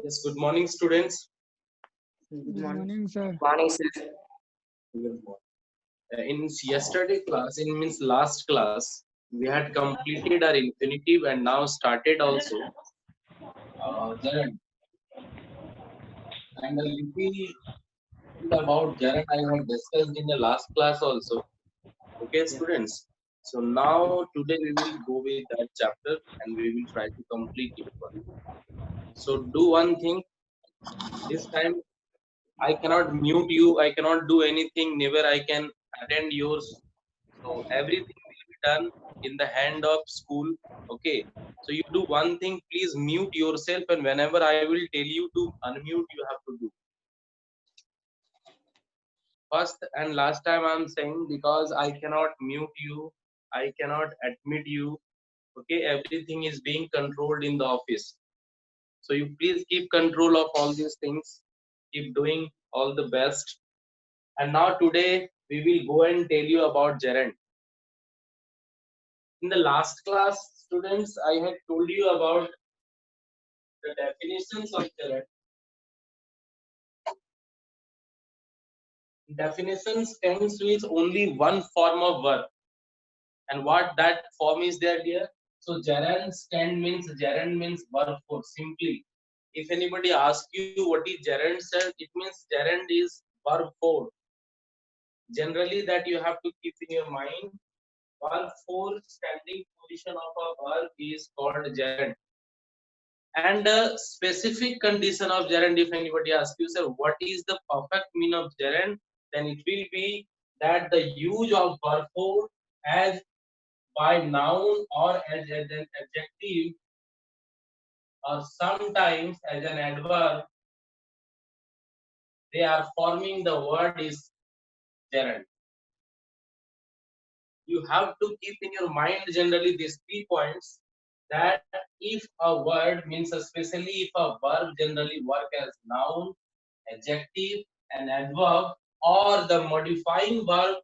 Yes, good morning, students. Good Good morning. morning, sir. Morning, sir. In yesterday class, in means last class, we had completed our infinitive and now started also gerund. And a little about gerund I had discussed in the last class also. Okay, Yeah. students. So now today we will go with that chapter and we will try to complete it one. So do one thing this time. I cannot mute you. I cannot do anything. Never I can attend yours. So everything will be done in the hand of school. Okay. So you do one thing. Please mute yourself, and whenever I will tell you to unmute, you have to do. First and last time I'm saying because I cannot mute you. I cannot admit you. Okay. Everything is being controlled in the office. So you please keep control of all these things. Keep doing all the best. And now today we will go and tell you about gerund. In the last class, students, I had told you about the definitions of gerund. Definitions tends with only one form of verb. And what that form is there, dear? So gerund means verb form. Simply, if anybody asks you what is gerund, sir, it means gerund is verb form. Generally, that you have to keep in your mind. Verb form standing position of a verb is called gerund. And a specific condition of gerund, if anybody asks you, sir, what is the perfect mean of gerund, then it will be that the use of verb form as by noun or as an adjective or sometimes as an adverb, they are forming the word is gerund. You have to keep in your mind generally these 3 points, that if a word means especially if a verb generally work as noun, adjective and adverb, or the modifying verb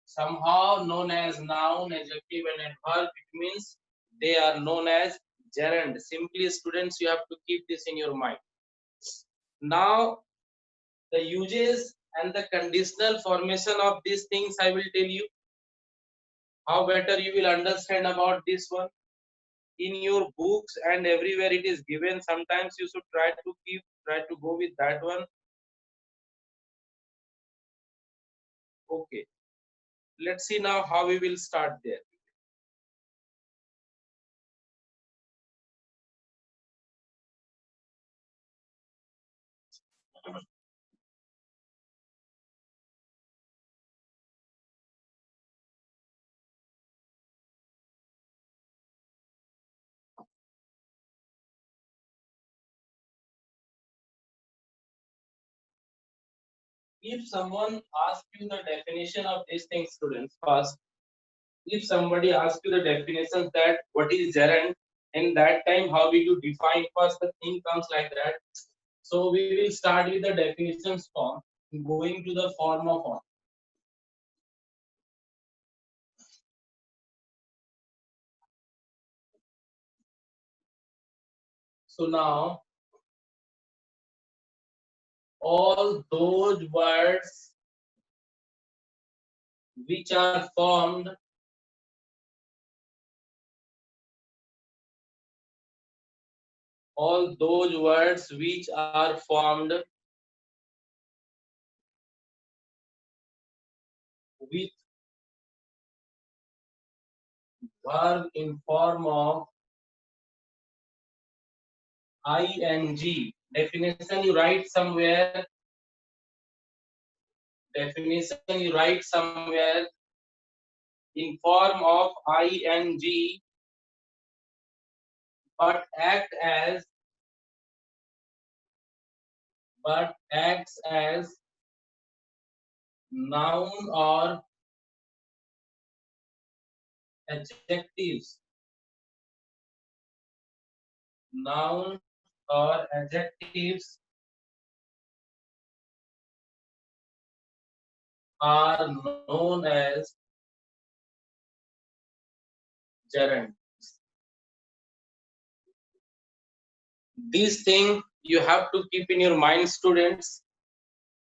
somehow known as noun, adjective and adverb, it means they are known as gerund. Simply, students, you have to keep this in your mind. Now the uses and the conditional formation of these things I will tell you. How better you will understand about this one. In your books and everywhere it is given. Sometimes you should try to go with that one. Okay, let's see now how we will start there. If someone asks you the definition of these things, students, first, if somebody asks you the definition that what is gerund, in that time how will you define? First the thing comes like that. So we will start with the definitions form, going to the form of one. So now all those words which are formed all those words which are formed with verb in form of ing. Definition you write somewhere. Definition you write somewhere in form of ing, but acts as noun or adjectives. Noun or adjectives are known as gerunds. This thing you have to keep in your mind, students.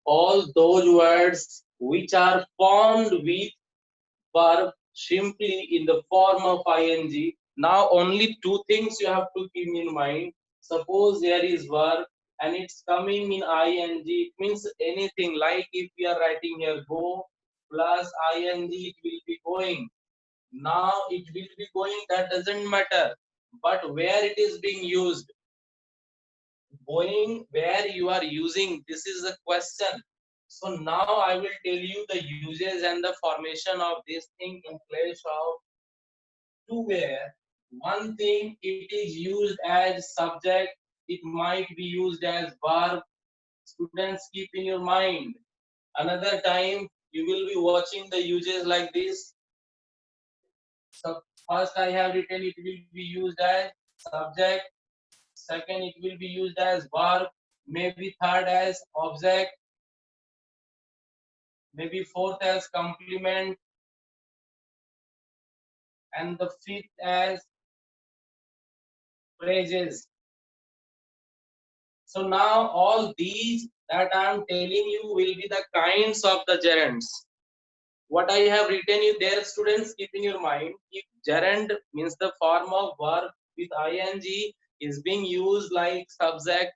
All those words which are formed with verb simply in the form of ing. Now only two things you have to keep in mind. Suppose there is verb and it's coming in ing, it means anything. Like if we are writing here go plus ing, it will be going. Now it will be going, that doesn't matter. But where it is being used, going where you are using, this is the question. So now I will tell you the uses and the formation of this thing in place of to where. One thing, it is used as subject, it might be used as verb. Students, keep in your mind. Another time you will be watching the uses like this. So first I have written it will be used as subject, second it will be used as verb, maybe third as object, maybe fourth as complement, and the fifth as phrases. So now all these that I am telling you will be the kinds of the gerunds. What I have written you there, students, keep in your mind. If gerund means the form of verb with ing is being used like subject,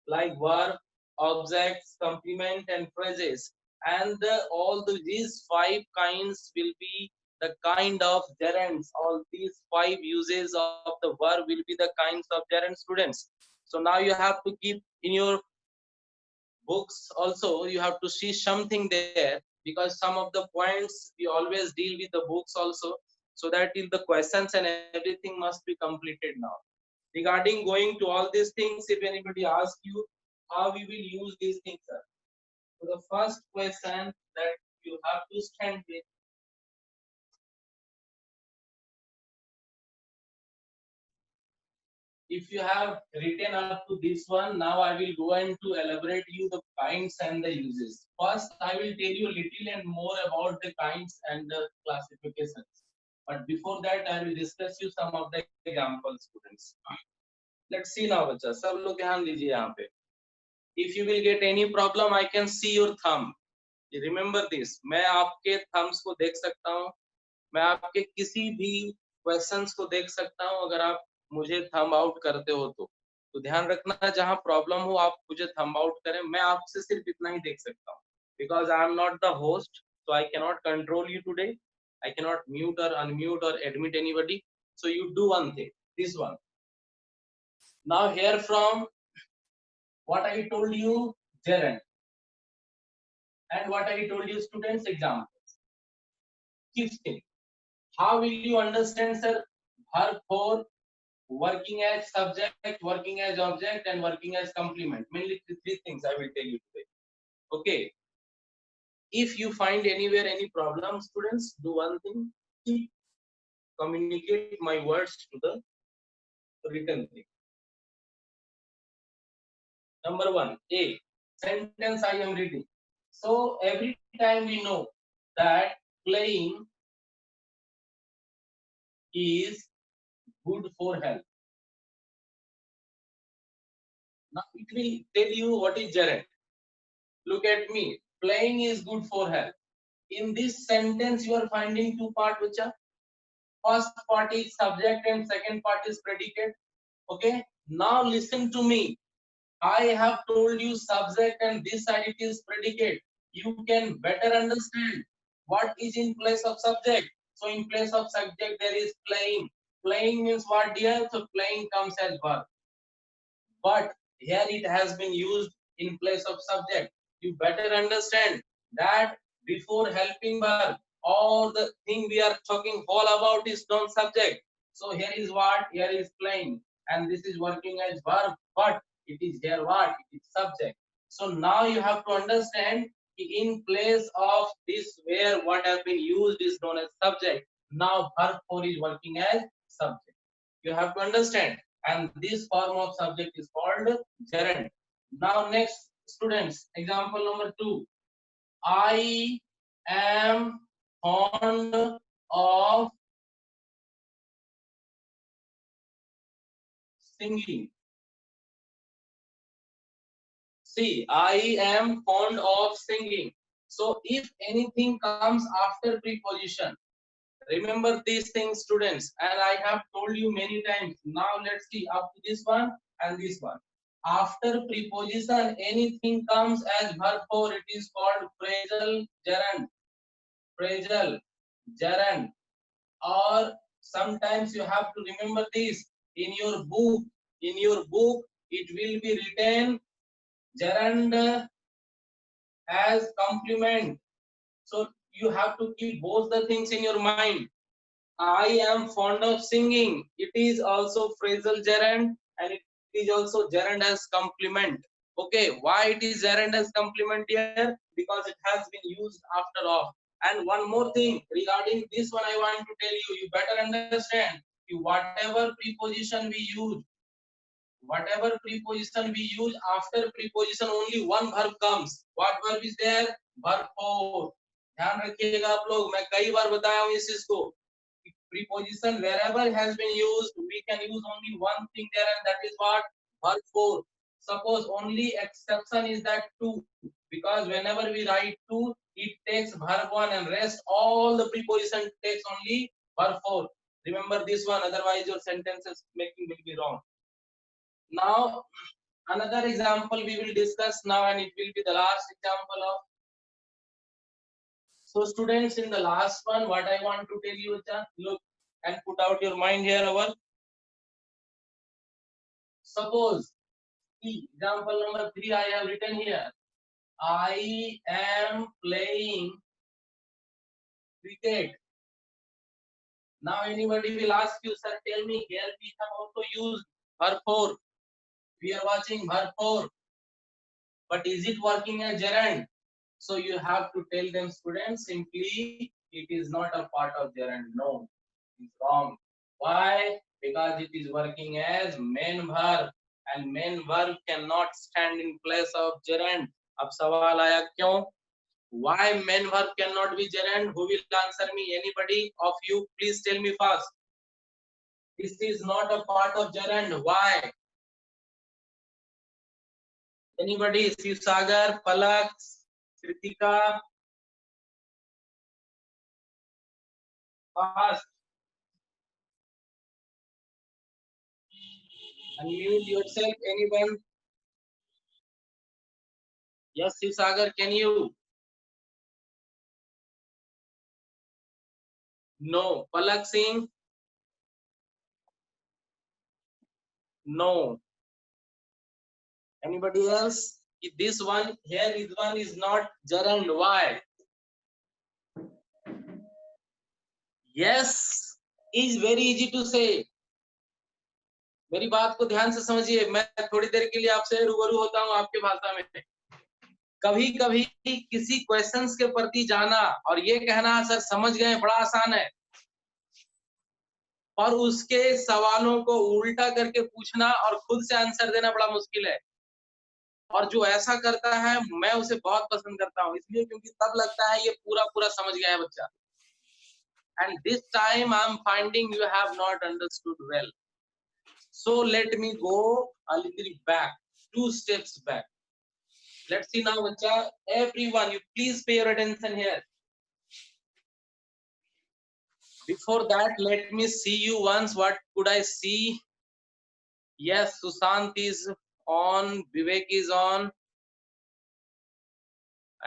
like verb, objects, complement, and phrases. And these five kinds will be the kind of gerunds. All these five uses of the verb will be the kinds of gerund, students. So now you have to keep in your books also, you have to see something there, because some of the points we always deal with the books also, so that till the questions and everything must be completed now. Regarding going to all these things, if anybody asks you how we will use these things, sir. So the first question that you have to stand with, if you have written up to this one, now I will go on to elaborate you the kinds and the uses. First, I will tell you a little and more about the kinds and the classifications. But before that, I will discuss you some of the examples, students. Let's see now, बच्चा. सब लोग ध्यान दीजिए यहाँ पे. If you will get any problem, I can see your thumb. Remember this. मैं आपके thumbs को देख सकता हूँ. मैं आपके किसी भी क्वेश्चंस को देख सकता हूँ अगर आप मुझे थंब आउट करते हो तो ध्यान रखना, जहाँ प्रॉब्लम हो आप मुझे थंब आउट करें. मैं आपसे सिर्फ इतना ही देख सकता हूँ, because I am not the host, so I cannot control you today. I cannot mute or unmute or admit anybody. So you do one thing, this one. Now here from what I told you, gerund, and what I told you, students, examples. Keep still. How will you understand, sir? Verb for working as subject, working as object, and working as complement. Mainly three things I will tell you today. Okay. If you find anywhere any problem, students, do one thing. Keep communicate my words to the written thing. Number one, A. Sentence I am reading. So every time we know that playing is good for health. Now it will tell you what is gerund. Look at me. Playing is good for health. In this sentence, you are finding two parts, which are first part is subject and second part is predicate. Okay. Now listen to me. I have told you subject and this side it is predicate. You can better understand what is in place of subject. So in place of subject there is playing. Playing means what, dear? So playing comes as verb. but here it has been used in place of subject. You better understand that before helping verb, all the thing we are talking all about is non-subject. So here is what, here is playing, and this is working as verb, but it is here what? It is subject. So now you have to understand in place of this where what has been used is known as subject. Now verb 4 is working as subject. You have to understand, and this form of subject is called gerund. Now next students, example number 2. I am fond of singing. See, I am fond of singing. So if anything comes after preposition, remember these things students, and I have told you many times. Now let's see up to this one and this one. After preposition, anything comes as verb 4, it is called phrasal gerund. Phrasal gerund. Or sometimes you have to remember this in your book. In your book, it will be written gerund as complement. So you have to keep both the things in your mind. I am fond of singing. It is also phrasal gerund and it is also gerund as complement. Okay, why it is gerund as complement here? Because it has been used after of. And one more thing regarding this one, I want to tell you, you better understand. Whatever preposition we use, whatever preposition we use, after preposition only one verb comes. What verb is there? Verb 4. ध्यान रखिएगा आप लोग, मैं कई बार बताया हूँ इस चीज को. Preposition wherever has been used, we can use only one thing there, and that is what? Verb 4. Suppose only exception is that 2, because whenever we write 2, it takes verb 1 and rest all the preposition takes only verb 4. Remember this one, otherwise your sentences making will be wrong. Now another example we will discuss now, and it will be the last example of. So students, in the last one, what I want to tell you, look and put out your mind here. Our suppose example number 3 I have written here. I am playing cricket. Now anybody will ask you, sir, tell me, here we have also used verb 4. We are watching verb 4. But is it working as gerund? So you have to tell them, students, simply it is not a part of gerund. No, it's wrong. Why? Because it is working as main verb, and main verb cannot stand in place of gerund. अब सवाल आया क्यों? Why main verb cannot be gerund? Who will answer me? Anybody of you? Please tell me fast. This is not a part of gerund. Why? Anybody? Shiv Sagar, Palak, Kritika, fast. Unmute yourself. Anyone? Yes, Shiv Sagar, can you? No. Palak Singh? No. Anybody else? This one here is one is not gerund. Why? Yes, is very easy to say. मेरी बात को ध्यान से समझिए, मैं थोड़ी देर के लिए आपसे रूबरू होता हूँ आपके भाषा में. कभी कभी किसी क्वेश्चंस के प्रति जाना और ये कहना सर समझ गए बड़ा आसान है, और उसके सवालों को उल्टा करके पूछना और खुद से आंसर देना बड़ा मुश्किल है. और जो ऐसा करता है मैं उसे बहुत पसंद करता हूँ, इसलिए क्योंकि तब लगता है ये पूरा पूरा समझ गया है बच्चा. And this time I am finding you have not understood well. So let me go a little back, 2 steps back. Let's see now, bacha. Everyone, you please pay your attention here. Before that, let me see you once. What could I see? Yes, Sushant is on, Vivek is on,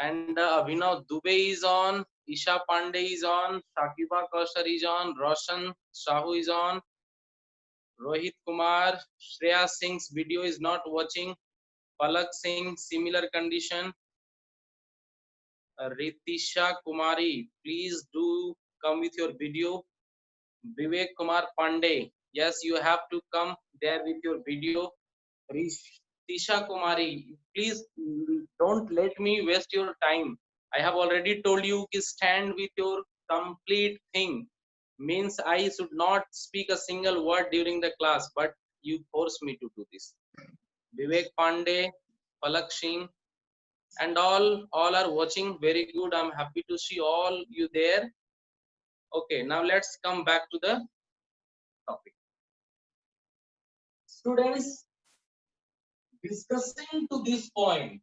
and Abhinav Dubey is on, Isha Pandey is on, Shakiba Kaushar is on, Roshan Shahu is on, Rohit Kumar, Shreya Singh's video is not watching. Palak Singh, similar condition. Ritisha Kumari, please do come with your video. Vivek Kumar Pandey, yes, you have to come there with your video. Ritisha Kumari, please don't let me waste your time. I have already told you to stand with your complete thing. Means I should not speak a single word during the class, but you force me to do this. Vivek Pandey, Palak Singh, and all are watching. Very good. I'm happy to see all you there. Okay, now let's come back to the topic. Students, discussing to this point,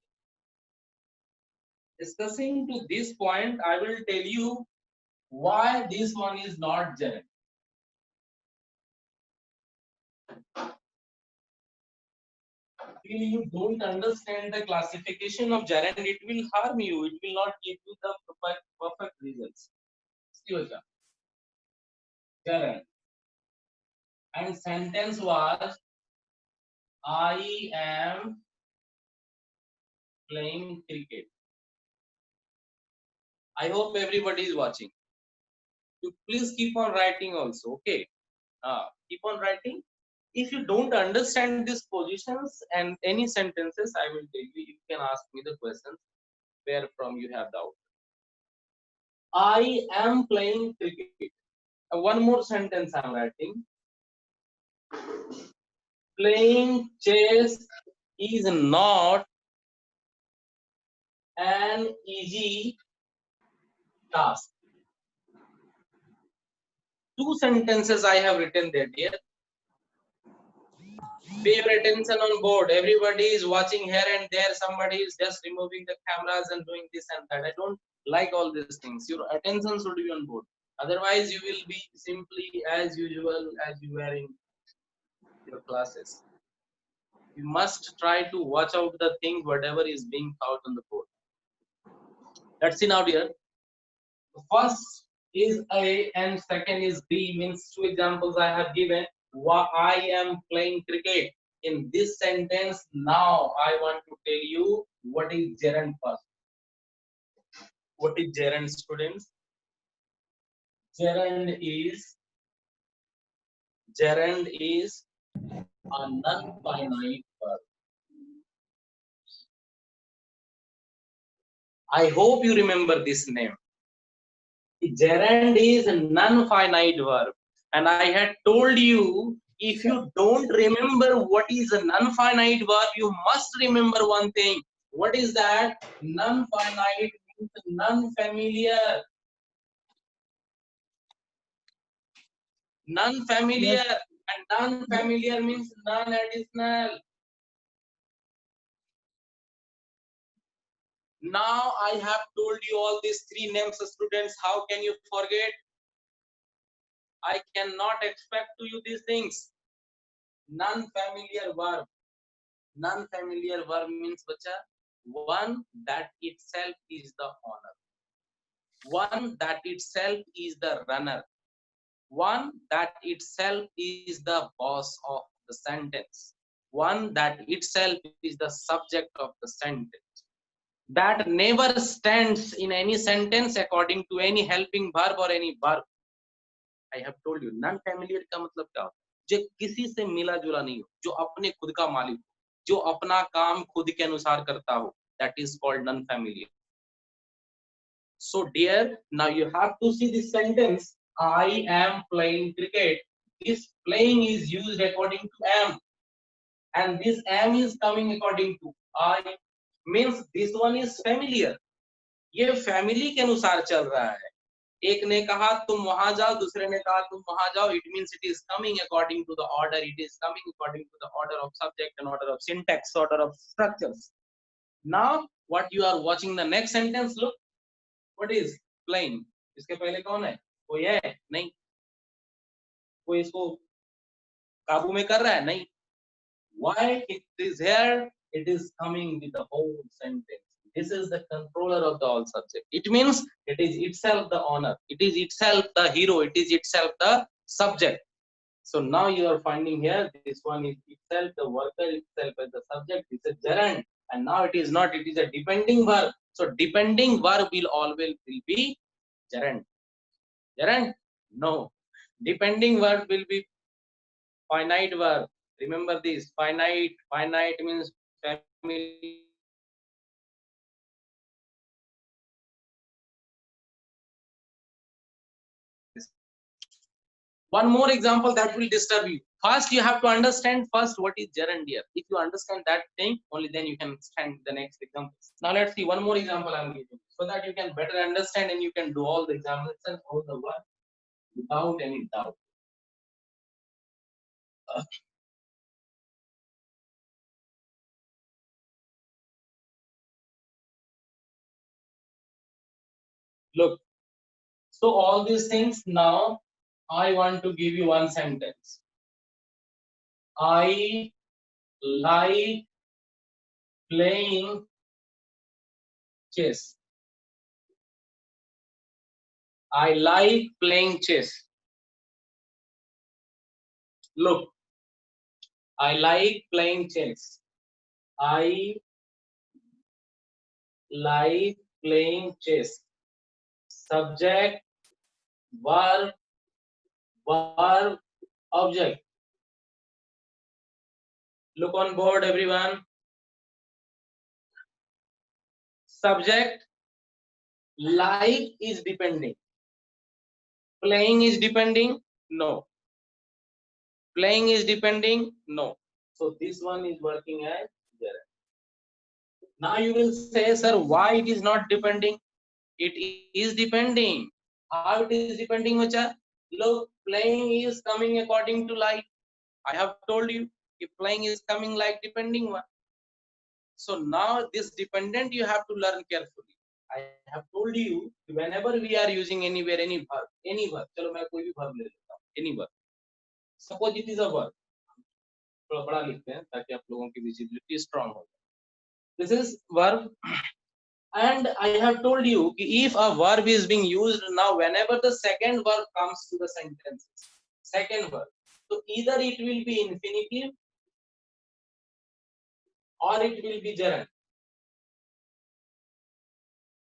I will tell you why this one is not gerund. Till you don't understand the classification of gerund, it will harm you. It will not give you the perfect results. Gerund. And sentence was, I am playing cricket. I hope everybody is watching. You please keep on writing also, okay? Keep on writing. If you don't understand these positions and any sentences, I will tell you, you can ask me the questions where from you have doubt. I am playing cricket. One more sentence I'm writing. Playing chess is not an easy task. Two sentences I have written there, dear. Pay your attention on board. Everybody is watching here and there. Somebody is just removing the cameras and doing this and that. I don't like all these things. Your attention should be on board. Otherwise, you will be simply as usual as you were in your classes. You must try to watch out the things, whatever is being taught on the board. Let's see now, dear. First is A and second is B, means two examples I have given. I am playing cricket. In this sentence, now I want to tell you what is gerund first. What is gerund, students? Gerund is a non-finite verb. I hope you remember this name. Gerund is a non-finite verb. And I had told you, if you don't remember what is a non-finite verb, you must remember one thing. What is that? Non-finite means non-familiar. Non-familiar. Yes. And non-familiar means non-additional. Now I have told you all these three names, students. How can you forget? I cannot expect to you these things. Non-familiar verb. Non-familiar verb means, bacha, one that itself is the owner. One that itself is the runner. One that itself is the boss of the sentence. One that itself is the subject of the sentence. That never stands in any sentence according to any helping verb or any verb. I have told you, non-familiar का मतलब क्या होता है? जो किसी से मिला जुला नहीं हो, जो अपने खुद का मालिक हो, जो अपना काम खुद के अनुसार करता हो, that is called non-familiar. So dear, now you have to see this sentence. I am playing cricket. This playing is used according to am, and this am is coming according to I. Means this one is familiar. ये family के अनुसार चल रहा है. एक ने कहा तुम वहां जाओ, दूसरे ने कहा तुम वहां जाओ. It means it is coming according to the order. It is coming according to the order of subject and order of syntax, order of structures. Now, what you are watching the next sentence, look. What is playing? इसके पहले कौन है? कोई है? नहीं. कोई इसको काबू में कर रहा है? नहीं. Why it is here? It is coming with the whole sentence. This is the controller of the all subject. It means it is itself the owner. It is itself the hero. It is itself the subject. So now you are finding here, this one is itself, the worker itself as the subject, this is gerund. And now it is not, it is a depending verb. So depending verb will always will be gerund. Gerund? No. Depending verb will be finite verb. Remember this, finite, finite means family. One more example that will disturb you. First, you have to understand first what is gerund here. If you understand that thing, only then you can stand the next example. Now let's see one more example I'm giving, so that you can better understand and you can do all the examinations, all the work without any doubt. Look, so all these things now, I want to give you one sentence. I like playing chess. I like playing chess. Look, I like playing chess. I like playing chess. Subject, verb, verb, object. Look on board, everyone. Subject, like is depending. Playing is depending? No. Playing is depending? No. So this one is working as gerund. Now you will say, sir, why it is not depending? It is depending. How it is depending, Macha? Look, playing is coming according to like. I have told you, if playing is coming like depending one. So now this dependent you have to learn carefully. I have told you, whenever we are using anywhere any verb, चलो मैं कोई भी verb ले लेता हूँ, any verb. Suppose it is a verb. थोड़ा बड़ा लिखते हैं ताकि आप लोगों की visibility strong हो. This is verb. And I have told you, if a verb is being used now, whenever the second verb comes to the sentence, second verb, so either it will be infinitive or it will be gerund.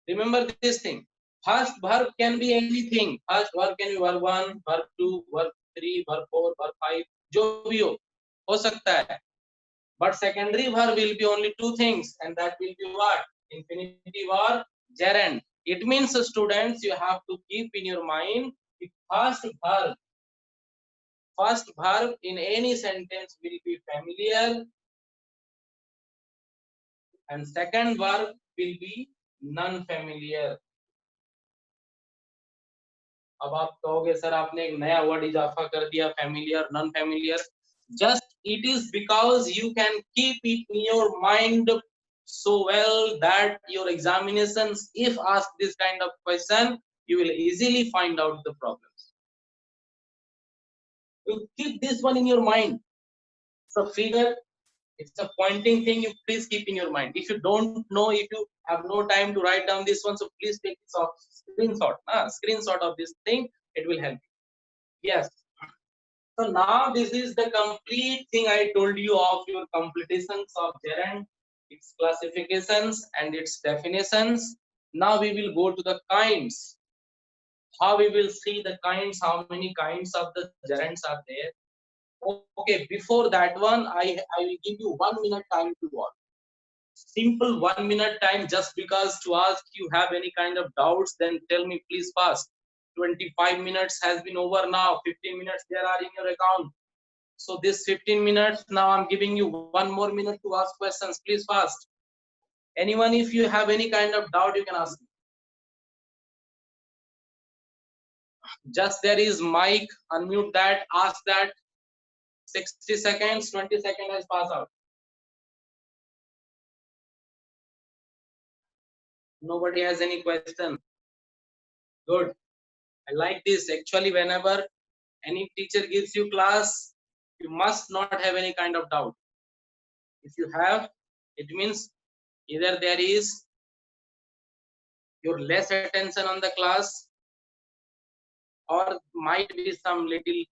Remember this thing. First verb can be anything. First verb can be verb 1, verb 2, verb 3, verb 4, verb 5, जो भी हो सकता है. But secondary verb will be only two things, and that will be what? Infinitive or gerund. It means, students, you have to keep in your mind the first verb in any sentence will be familiar, and second verb will be non-familiar. अब आप कहोगे sir आपने एक नया word इजाफा कर दिया, familiar, non-familiar. Just it is because you can keep it in your mind so well that your examinations, if asked this kind of question, you will easily find out the problems. You keep this one in your mind. It's a figure, it's a pointing thing, you please keep in your mind. If you don't know, if you have no time to write down this one, so please take a screenshot of this thing, it will help you. Yes. So now this is the complete thing I told you of your completions of gerund, its classifications and its definitions. Now we will go to the kinds. How we will see the kinds, how many kinds of the gerunds are there. Okay, before that one, I will give you 1 minute time to watch. Simple 1 minute time, just because to ask you have any kind of doubts, then tell me please fast. 25 minutes has been over now, 15 minutes there are in your account. So this 15 minutes, now I'm giving you 1 more minute to ask questions, please fast. Anyone, if you have any kind of doubt, you can ask me. Just there is mic, unmute that, ask that. 60 seconds, 20 seconds has passed out. Nobody has any question. Good. I like this. Actually, whenever any teacher gives you class, you must not have any kind of doubt. If you have, it means either there is your less attention on the class, or might be some little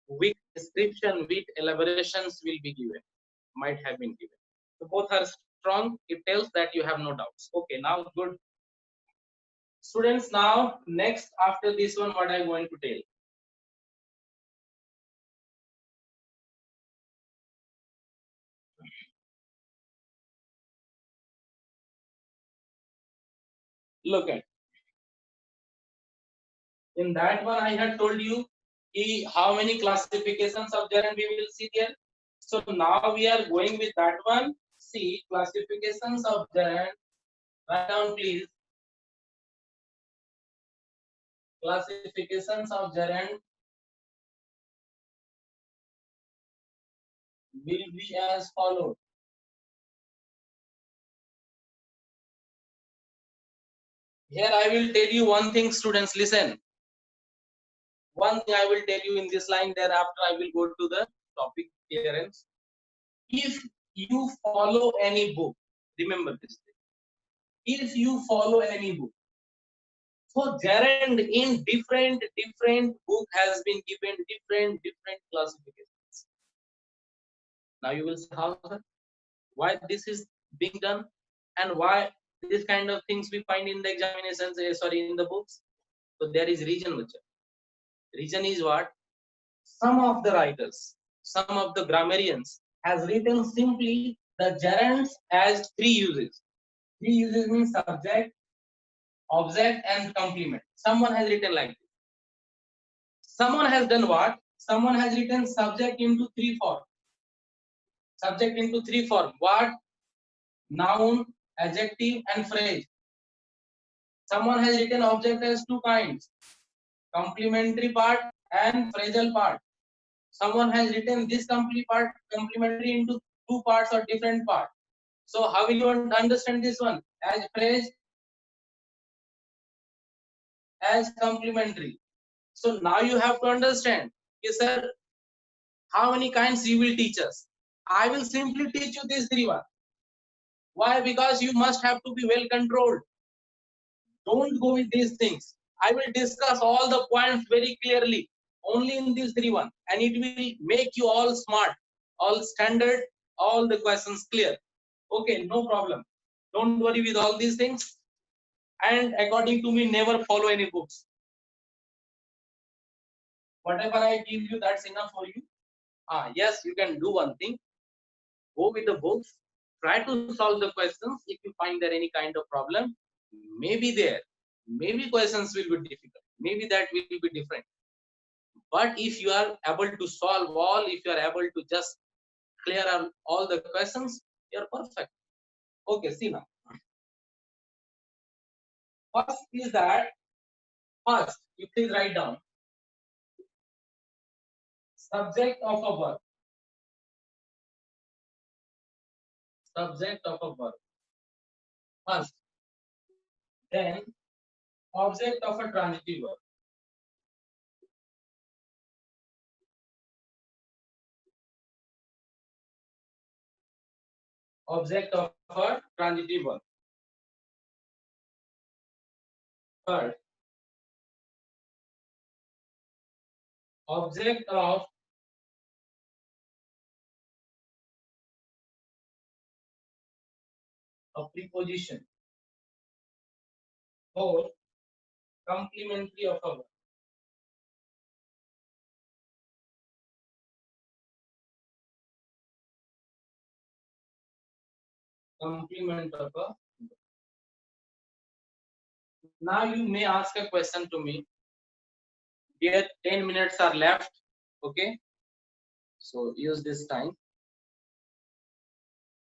weak description, weak elaborations will be given, might have been given. So both are strong. It tells that you have no doubts. Okay, now good. Students, now next after this one, what I'm going to tell. Look at, in that one I had told you how many classifications of gerund we will see there. So now we are going with that one. See classifications of gerund. Write down please. Classifications of gerund will be as follows. Here I will tell you one thing, students. Listen. One thing I will tell you in this line. Thereafter I will go to the topic clearance. If you follow any book, remember this thing. If you follow any book, so gerund in different book has been given different classifications. Now you will say how, sir? Why this is being done, and why this kind of things we find in the examinations? Sorry, in the books. So there is reason, Bacha. Reason is what? Some of the writers, some of the grammarians has written simply the gerunds as three uses. Three uses means subject, object, and complement. Someone has written like this. Someone has done what? Someone has written subject into three form. Subject into three form. What? Noun, adjective, and phrase. Someone has written object as two kinds. Complementary part and phrasal part. Someone has written this complementary into two parts or different part. So how will you understand this one? As phrase, as complementary. So now you have to understand, yes, sir, how many kinds you will teach us? I will simply teach you these three one. Why? Because you must have to be well controlled. Don't go with these things. I will discuss all the points very clearly only in these three one, and it will make you all smart, all standard, all the questions clear. Okay, no problem. Don't worry with all these things. And according to me, never follow any books. Whatever I give you, that's enough for you. Yes, you can do one thing. Go with the books. Try to solve the questions. If you find there any kind of problem, maybe there, maybe questions will be difficult. Maybe that will be different. But if you are able to solve all, if you are able to just clear all the questions, you're perfect. Okay, see now. First is that, first, you please write down subject of a verb. Subject of a verb. First. Then object of a transitive verb. Object of a transitive verb. Third, object of a preposition. Fourth, complementary of a verb. Complement of a. Now you may ask a question to me. Here 10 minutes are left. Okay. So use this time.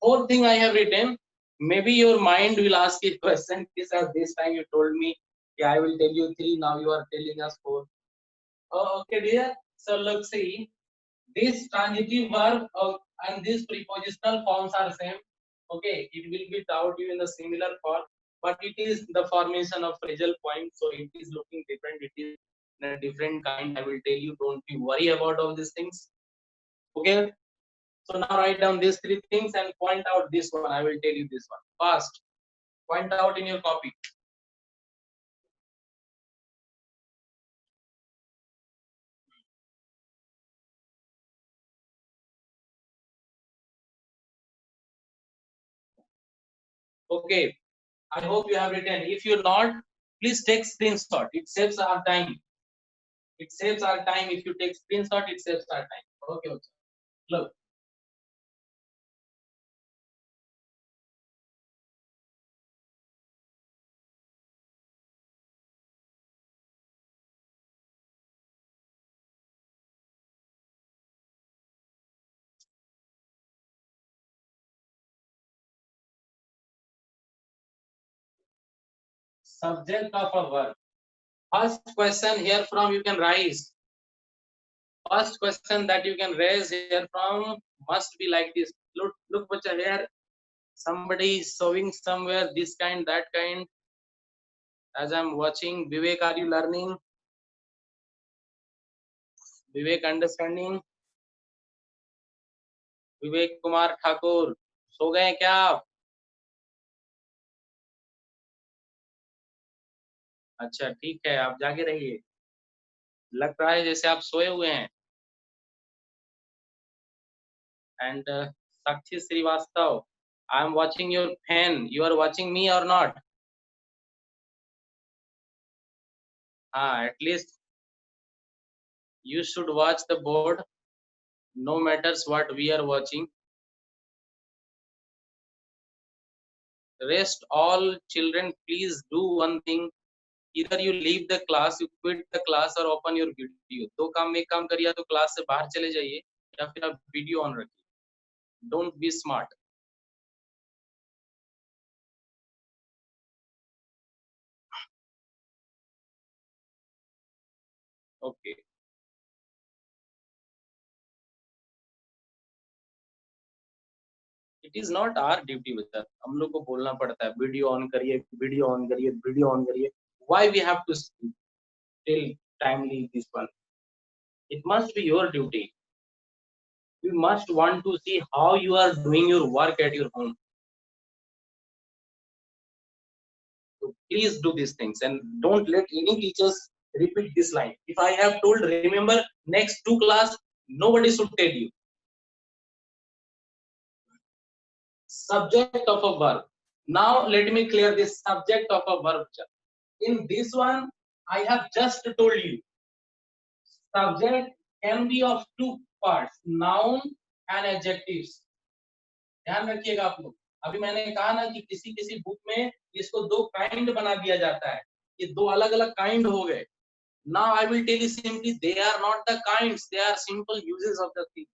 Fourth thing I have written, maybe your mind will ask a question. This time you told me, yeah, I will tell you three. Now you are telling us four. Oh, okay, dear. So look, see, this transitive verb and these prepositional forms are same. Okay, it will be taught you in the similar form, but it is the formation of phrasal point, so it is looking different. It is in a different kind. I will tell you, don't you worry about all these things. Okay. So now write down these three things and point out this one. I will tell you this one. Fast. Point out in your copy. Okay, I hope you have written. If you not, please take screenshot. It saves our time. It saves our time. If you take screenshot, it saves our time. Okay, okay. Look. Subject of a verb. First question here from you can raise. First question that you can raise here from must be like this. Look, bacha, here somebody is showing somewhere this kind, that kind. As I'm watching, Vivek, are you learning? Vivek understanding? Vivek Kumar Thakur सो गए क्या आप? अच्छा ठीक है, आप जागे रहिए, लग रहा है जैसे आप सोए हुए हैं. And Sakshi Shrivastava, I am watching your fan, you are watching me or not? हाँ, at least you should watch the board, no matters what we are watching. Rest all children, please do one thing. Either you leave the class, you quit the class or open your video. दो काम में एक काम करिए, तो class से बाहर चले जाइए या फिर आप वीडियो ऑन रखिए. Don't be smart. Okay. It is not our duty बच्चा, हम लोग को बोलना पड़ता है वीडियो ऑन करिए, वीडियो ऑन करिए, वीडियो ऑन करिए. Why we have to tell timely this one? It must be your duty. You must want to see how you are doing your work at your home. So please do these things and don't let any teachers repeat this line. If I have told, remember next 2 class, nobody should tell you. Subject of a verb. Now let me clear this subject of a verb. In this one, I have just told you. Subject can be of two parts, noun and adjectives. ध्यान रखिएगा आप लोग. अभी मैंने कहा ना कि किसी किसी बुक में इसको दो काइंड बना दिया जाता है. ये दो अलग अलग काइंड हो गए. Now I will tell you simply, they are not the kinds, they are simple uses of the thing.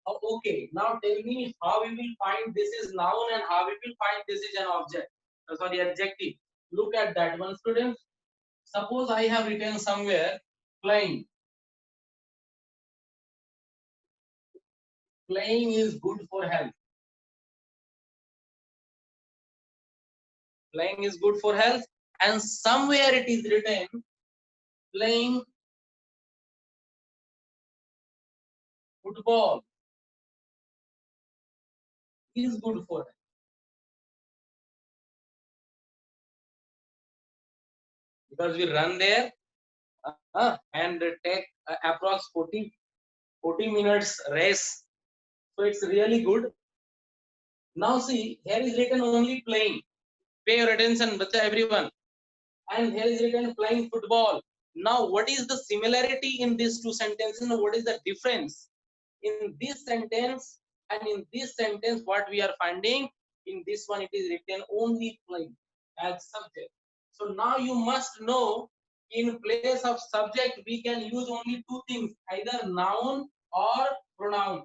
Oh, okay, now tell me how we will find this is noun and how we will find this is an object. Sorry, adjective. Look at that one, students. Suppose I have written somewhere playing. Playing is good for health. Playing is good for health, and somewhere it is written playing football is good for health. Because we run there and take approx 40 minutes race. So it's really good. Now see, here is written only playing. Pay your attention, bacha, everyone. And here is written playing football. Now, what is the similarity in these two sentences? And what is the difference? In this sentence and in this sentence, what we are finding, in this one, it is written only playing as subject. So now you must know, in place of subject, we can use only two things, either noun or pronoun.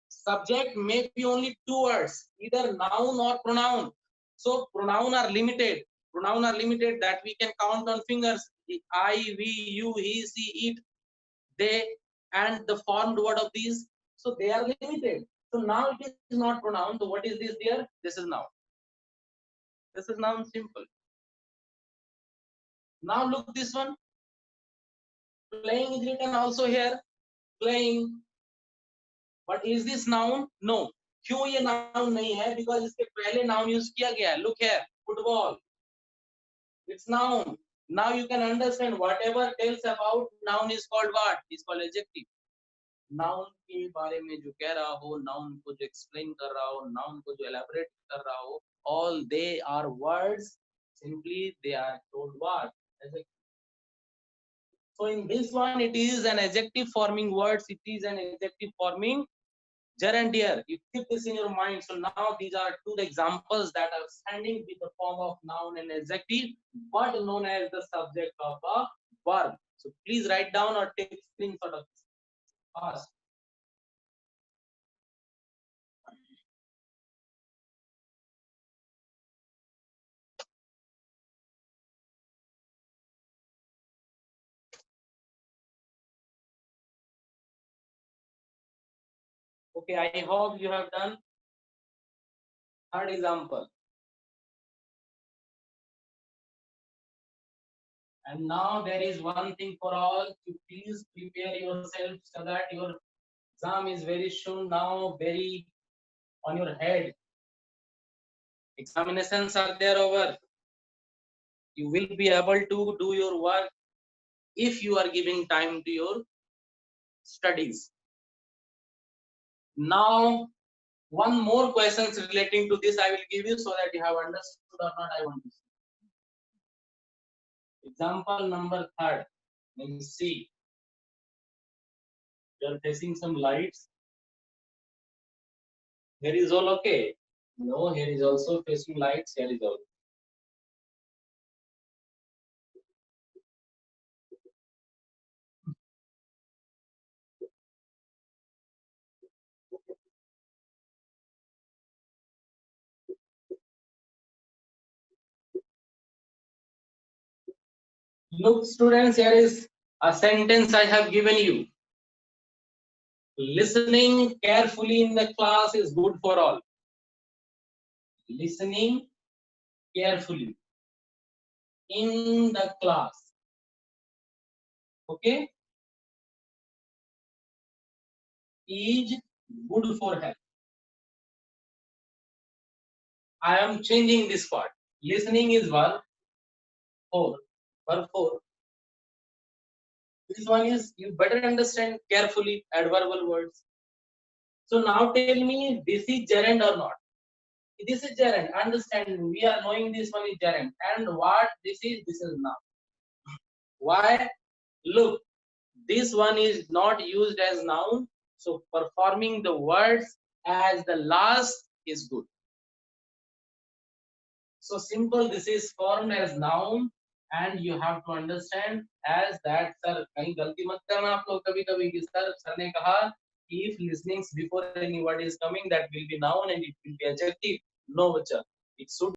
Subject may be only two words, either noun or pronoun. So pronoun are limited. Pronoun are limited that we can count on fingers. I, we, you, he, she, it, they, and the formed word of these. So they are limited. So now it is not pronoun. So what is this there? This is noun. This is noun, simple. Now look this one. Playing is written also here. Playing. But is this noun? No. क्यों ये noun नहीं है? Because इसके पहले noun use किया गया है. Look here. Football. It's noun. Now you can understand whatever tells about noun is called what? Is called adjective. Noun के बारे में जो कह रहा हो, नाउन को जो एक्सप्लेन कर रहा हो, नाउन को जो एलैबोरेट कर रहा हो, all they are words, simply they are told what. So in this one, it is an adjective forming words, it is an adjective forming gerundier. You keep this in your mind. So now these are two examples that are standing with the form of noun and adjective, but known as the subject of a verb. So please write down or take screenshot of this. Fast. Okay, I hope you have done. Third example. And now there is one thing for all, to please prepare yourself so that your exam is very soon now, very on your head. Examinations are there over. You will be able to do your work if you are giving time to your studies. Now, one more questions relating to this I will give you so that you have understood or not. I want to see. Example number third. Let me see. You are facing some lights. Here is all okay. No, here is also facing lights. Here is all. Look, students, here is a sentence I have given you. Listening carefully in the class is good for all. Listening carefully in the class. Okay? Is good for health. I am changing this part. Listening is verb 4. Verb 4. This one is, you better understand carefully adverbial words. So now tell me, this is gerund or not? This is gerund. Understand, we are knowing this one is gerund. And what this is noun. Why? Look, this one is not used as noun. So performing the words as the last is good. So simple, this is formed as noun and you have to understand as that. Sir, कहीं गलती मत करना आप लोग कभी कभी कि sir ने कहा if listening before any word is coming, that will be noun and it will be adjective. No, बच्चा, it should